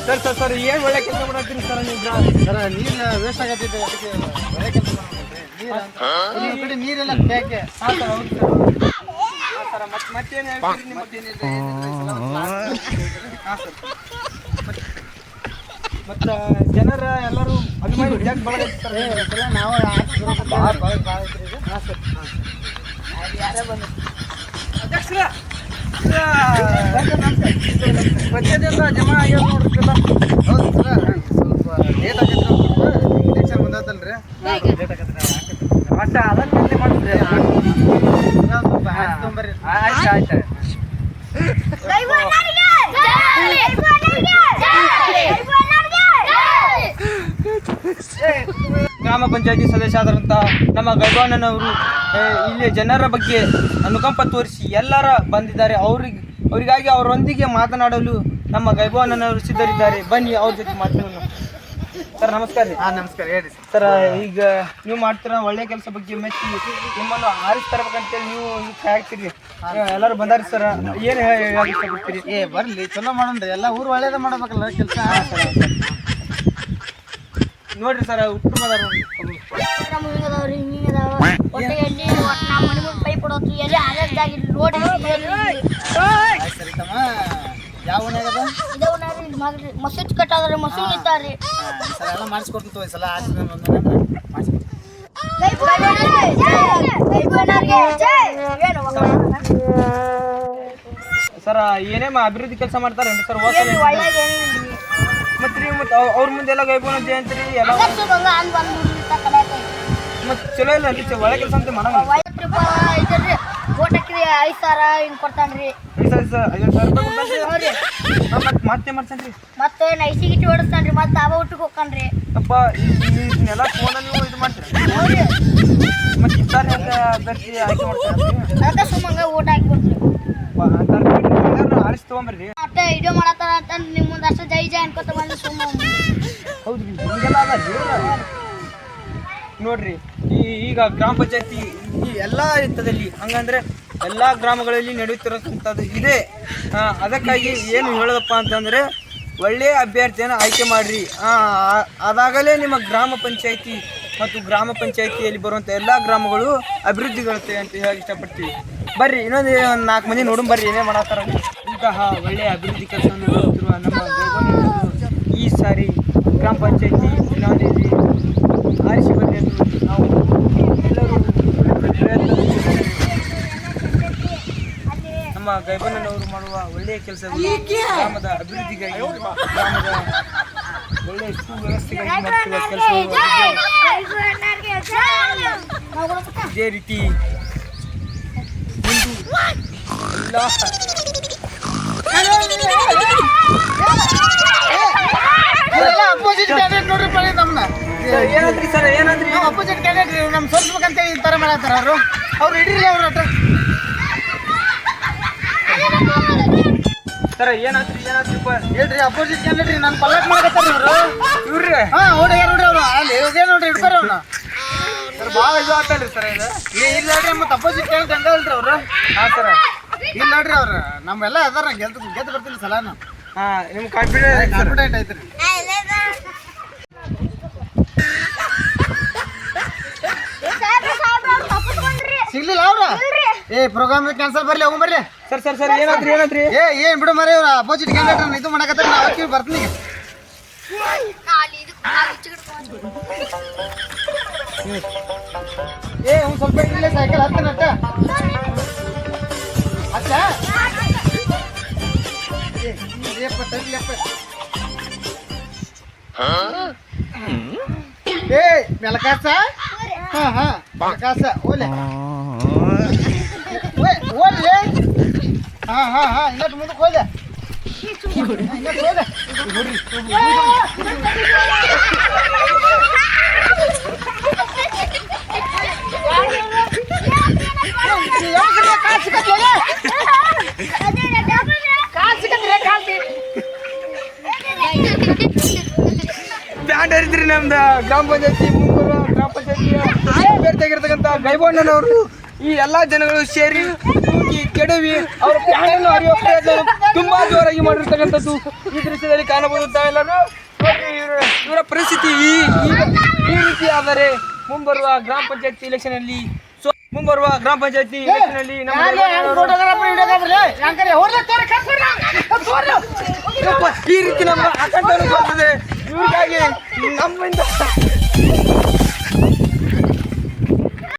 Sir sir sir ಏನು ಒಳ್ಳೆ ಕೆಲಸ ಮಾಡತ್ತೀರಿ ಸರ್ ನೀವು ಸರ್ ನೀರು ವೇಸ್ಟ್ ಆಗತ್ತಿದೆ ಅದಕ್ಕೆ ಒಳ್ಳೆ ಕೆಲಸ ಮಾಡ್ಬೇಕ್ರಿ ನೀರೆಲ್ಲ ಬೇಕೆ ಹಾಂ ಸರ್ ಹೌದು ಸರ್ ಸರ್ ಮತ್ತೇನು ಹೇಳ್ತೀರಿ ಮತ್ತು ಜನರ ಎಲ್ಲರೂ ಅಭಿಮಾನಿ ಜಾಗ ಬಳಗೈತಿ ಸರ್ ನಾವು ಭಾಳ ಐತ್ರಿ ಇದು. ಹಾಂ ಸರ್ ಯಾರೇ ಬಂದು ಅಧ್ಯಕ್ಷರ ಬಜೆಟಿಂದ ಜಮಾ ಆಗ್ಯಾವ ನೋಡ್ರಿಲ್ಲ ಹೌದು ಸರ್ ಸ್ವಲ್ಪ ಲೇಟ್ ಆಗೈತೆ ಎಲೆಕ್ಷನ್ ಬಂದತ್ತಲ್ರಿ ಮತ್ತೆ ಅದನ್ನ ಮಾಡಿದ್ರಿ ಸ್ವಲ್ಪ ಹಾಕಿ ತೊಗೊಂಬರ್ರಿ. ಆಯ್ತು ಆಯ್ತು ಗ್ರಾಮ ಪಂಚಾಯತಿ ಸದಸ್ಯ ಆದಂಥ ನಮ್ಮ ಗೈಬಣ್ಣನವರು ಇಲ್ಲಿ ಜನರ ಬಗ್ಗೆ ಅನುಕಂಪ ತೋರಿಸಿ ಎಲ್ಲರ ಬಂದಿದ್ದಾರೆ. ಅವರಿಗಾಗಿ ಅವರೊಂದಿಗೆ ಮಾತನಾಡಲು ನಮ್ಮ ಗೈಬಣ್ಣನವರು ಸಿದ್ಧರಿದ್ದಾರೆ. ಬನ್ನಿ ಅವ್ರ ಜೊತೆ ಮಾತನಾಡೋಣ. ಸರ್ ನಮಸ್ಕಾರ ರೀ. ಹಾಂ ನಮಸ್ಕಾರ ಹೇಳಿ ಸರ್ ಈಗ ನೀವು ಮಾಡ್ತೀರ ಒಳ್ಳೆ ಕೆಲಸ ಬಗ್ಗೆ ಮೆಚ್ಚಿ ನಿಮ್ಮನ್ನು ಆರಿಸಿ ತರಬೇಕಂತೇಳಿ ನೀವು ಈಗ ಕಾಯ್ತೀರಿ. ಎಲ್ಲರೂ ಬಂದಾರಿ ಸರ್, ಏನು ಹೇಳ್ತೀರಿ? ಬರ್ಲಿ ಚಲೋ ಮಾಡೋಣ್ರಿ, ಎಲ್ಲ ಊರು ಒಳ್ಳೇದ ಮಾಡ್ಬೇಕಲ್ಲ ಕೆಲಸ. ನೋಡ್ರಿ ಸರ್ ಉತ್ತರ ಸರಿ ತಮ್ಮ ಯಾವ ಓಣ್ಯಾಗದ ಮಸೂದ್ ಕಟ್ಟಾದ್ರೆ ಮಸೂದ್ ಇಟ್ಟಾರಿ ಸರ್ ಎಲ್ಲ ಮಾಡಿಸ್ಕೊಡ್ತೀನಿ ಈ ಸಲ ಸರ್ ಏನೇ ಅಭಿವೃದ್ಧಿ ಕೆಲಸ ಮಾಡ್ತಾರೇನ್ರಿ ಸರ್? ಮತ್ತೆ ರೀ ಮತ್ತೆ ಅವ್ರ ಮುಂದೆ ಎಲ್ಲ ಗೈಬಣ್ಣ ಜಯಂತಿ ಎಲ್ಲ ಮತ್ತೆ ಚಲೋ ಇಲ್ಲ ಅನ್ರಿ ಒಳ್ಳೆ ಕೆಲಸ ಅಂತ ಮಾಡೋಣ. ಓಟ್ ಹಾಕಿರಿ 5,000 ಹಿಂಗೆ ಕೊಡ್ತಾನ್ರಿ. 5,000 ರೂಪಾಯಿ ಮತ್ತೆ ಮಾಡ್ತಾನ್ರಿ. ಮತ್ತೆ ನೈಸಿ ಗಿಟ್ಟಿ ಓಡಿಸ್ತಾನ್ರಿ. ಮತ್ತೆ ಅವ ಊಟಕ್ಕೆ ಹೋಗ್ತಾನ್ರಿ. ಅಪ್ಪ ಇದನ್ನೆಲ್ಲ ಫೋನಲ್ಲಿ ನೀವು ಇದು ಮಾಡ್ತೀರಿ ಮತ್ತೆ ಇದ್ದಾರೆ ಅಂತ ಅಭ್ಯರ್ಥಿ ಆಯ್ಕೆ ಮಾಡ್ತಾರೆ ಅದಕ್ಕೆ ಸುಮ್ಮಂಗ ಓಟ್ ಹಾಕಿ ಕೊಡ್ತೀರಿ. ಆರಿಸಿ ತೊಗೊಂಬರ್ರಿ. ಮತ್ತೆ ವಿಡಿಯೋ ಮಾಡತ್ತಾರ ಅಂತ ನಿಮ್ಮ ಮುಂದೆ ಅಷ್ಟು ಜೈ ಜೈ ಅನ್ಕೋತ ಬಂದು ಸುಮ್ಮ ಹೌದ್ರಿ ಹಿಂಗೆಲ್ಲ ಅದಲ್ರಿ ನೋಡ್ರಿ. ಈಗ ಗ್ರಾಮ ಪಂಚಾಯತಿ ಈ ಎಲ್ಲ ಹಂತದಲ್ಲಿ ಹಂಗಂದ್ರೆ ಎಲ್ಲ ಗ್ರಾಮಗಳಲ್ಲಿ ನಡೆಯುತ್ತಿರತಕ್ಕಂಥದ್ದು ಇದೆ. ಅದಕ್ಕಾಗಿ ಏನು ಹೇಳೋದಪ್ಪ ಅಂತಂದರೆ ಒಳ್ಳೆಯ ಅಭ್ಯರ್ಥಿಯನ್ನು ಆಯ್ಕೆ ಮಾಡಿರಿ. ಅದಾಗಲೇ ನಿಮ್ಮ ಗ್ರಾಮ ಪಂಚಾಯತಿ ಮತ್ತು ಗ್ರಾಮ ಪಂಚಾಯತಿಯಲ್ಲಿ ಬರುವಂಥ ಎಲ್ಲ ಗ್ರಾಮಗಳು ಅಭಿವೃದ್ಧಿಗೊಳ್ಳುತ್ತವೆ ಅಂತ ಹೇಳಿ ಇಷ್ಟಪಡ್ತೀವಿ. ಬರ್ರಿ ಇನ್ನೊಂದು 4 ಮಂದಿ ನೋಡೋಣ ಬರ್ರಿ ಏನೇ ಮಾಡತ್ತಾರ. ಇಂತಹ ಒಳ್ಳೆಯ ಅಭಿವೃದ್ಧಿ ಕೆಲಸವನ್ನು ಮಾಡುತ್ತಿರುವ ನಮ್ಮ ಗೈಬಣ್ಣನವರು ಈ ಸಾರಿ ಗ್ರಾಮ ಪಂಚಾಯತಿ ಚುನಾವಣೆಯಲ್ಲಿ ಆರಿಸಿ ಬರಲಿ ಎಂದು ನಾವು ಎಲ್ಲರೂ ಪ್ರಯತ್ನ ನಮ್ಮ ಗೈಬಣ್ಣನವರು ಮಾಡುವ ಒಳ್ಳೆಯ ಕೆಲಸಗಳು ಗ್ರಾಮದ ಅಭಿವೃದ್ಧಿಗಾಗಿ ಗ್ರಾಮದ ಒಳ್ಳೆಯ ಸುವ್ಯವಸ್ಥೆಗಾಗಿ ಮಾಡುತ್ತಿರುವ ಕೆಲಸಗಳು ಇದೇ ರೀತಿ ಮುಂದು ಎಲ್ಲ ಅಪೋಸಿಟ್ ಕ್ಯಾಂಡಿಡೇಟ್ ನೋಡ್ರಿ ಪಳಿ ನಮ್ಮನ್ನ ಏನಂದ್ರಿ ಸರ್? ಏನಂದ್ರಿ? ನಾವು ಅಪೋಸಿಟ್ ಕ್ಯಾಂಡಿಡೇಟ್ ನಮ್ಗೆ ಸೋಲ್ಸ್ಬೇಕಂತೇಳಿ ಈ ಥರ ಮಾಡತ್ತಾರ ಅವ್ರು ಹಿಡೀರಿ ಅವ್ರ ಹತ್ರ. ಸರ್ ಏನಾದ್ರಿ ಹೇಳ್ರಿ ಅಪೋಸಿಟ್ ಕ್ಯಾಂಡಿಡೇಟ್ ನಾನು ಪಲ್ಲಟ್ ಮಾಡಕತ್ತಾರ ಇವ್ರಿ ಹಾಂ ಹುಡುಗ್ಯಾರ ನೋಡ್ರಿ ಅವ್ರು ಅಲ್ಲಿ ಹೋಗ್ಯಾರ ನೋಡ್ರಿ ಹಿಡ್ತಾರ ಅವ್ರನ್ನ. ಸರ್ ಭಾಳ ಇದು ಆಗ್ತಾರ್ರಿ ಸರ್ ಇದು. ಇಲ್ಲ ನೋಡ್ರಿ ಮತ್ತೆ ಅಪೋಸಿಟ್ ಕ್ಯಾಂಡಿಡೇಟ್ ಹಂಗ ಅಲ್ರಿ ಅವ್ರು. ಹಾಂ ಸರ್ ಇಲ್ಲ ನೋಡ್ರಿ ಅವ್ರು ನಮ್ಮೆಲ್ಲ ಅದಾರ ಗೆದ್ದು ಬರ್ತಿಲ್ಲ ಸಲ ನಾವು. ಹಾಂ ನಿಮ್ಮ ಕಾನ್ಫಿಡೆಂಟ್ ಕಾನ್ಫಿಡೆಂಟ್ ಐತ್ರಿ. ಸಿಗ್ಲಿಲ್ಲ ಅವ್ರ ಪ್ರೋಗ್ರಾಮ್ ಕ್ಯಾನ್ಸಲ್ ಬರ್ಲಿ ಹೋಗ್ ಬರ್ಲಿ. ಸರ್ ಸರ್ ಸರ್ ಏನಾದ್ರಿ? ಏನ್ ಬಿಡು ಮರಿ ಅವ್ರ ಅಪೋಸಿಟ್ ಕ್ಯಾಂಡಿಡೇಟ್ ಇದು ಮಾಡಕತ್ತಾರ ನಾವು ಹಾಕಿ ಬರ್ತೀನಿ. ಒಂದ್ ಸ್ವಲ್ಪ ಇಲ್ಲೇ ಸೈಕಲ್ ಹತ್ತನ ಅಟ್ಟ ಮೆಲಕಾಸ ಮೆಲಕಾಸ ಓಲೆ ಓಲೆ ಇನ್ನೊಟ್ಟು ಮುಂದಕ್ಕೆ ಹೋದೆ ಬ್ಯಾಂಡ್ ಹರಿದ್ರಿ ನಮ್ದು ಗ್ರಾಮ ಪಂಚಾಯತಿ ಮುಂಬರುವ ಗ್ರಾಮ ಪಂಚಾಯತಿಯ ಅಭ್ಯರ್ಥಿಯಾಗಿರ್ತಕ್ಕಂಥ ಗೈಬಣ್ಣನವರು ಈ ಎಲ್ಲ ಜನಗಳು ಸೇರಿ ಕೆಡವಿ ಅವರ ಪ್ಯಾನನ್ನು ಹರಿಯುವ ಪ್ರಯತ್ನ ತುಂಬಾ ಜೋರಾಗಿ ಮಾಡಿರ್ತಕ್ಕಂಥದ್ದು ಈ ದೃಶ್ಯದಲ್ಲಿ ಕಾಣಬಹುದು ತಾವೆಲ್ಲರೂ. ಇವರ ಪರಿಸ್ಥಿತಿ ಈ ರೀತಿ ಆದರೆ ಮುಂಬರುವ ಗ್ರಾಮ ಪಂಚಾಯತಿ ಎಲೆಕ್ಷನ್ ಅಲ್ಲಿ ನಮ್ಮ ಈ ರೀತಿ ನಮ್ಮ ಆಕಾಂಕ್ಷೆ ಬರ್ತದೆ. ಇವ್ರಿಗಾಗಿ ನಮ್ಮಿಂದ